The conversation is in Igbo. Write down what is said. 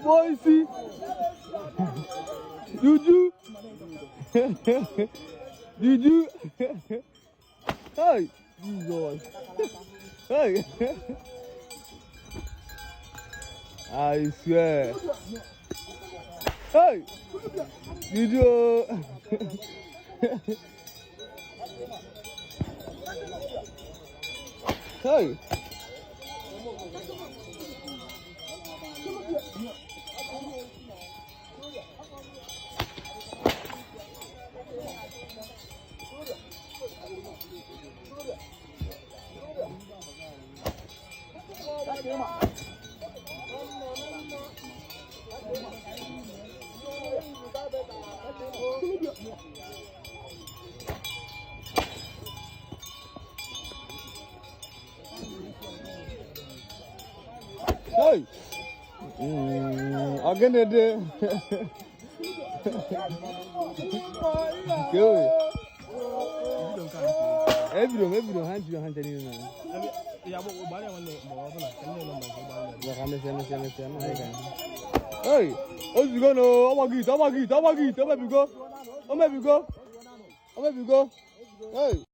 Boise. Juju. Juju. Hey, Jesus. Hey. I swear. Hey, Juju. Hey. Hey, again it. Good. Everyone, hand you hand in. Yeah, but why don't you Hey, oh, you go no, oh my God, Hey.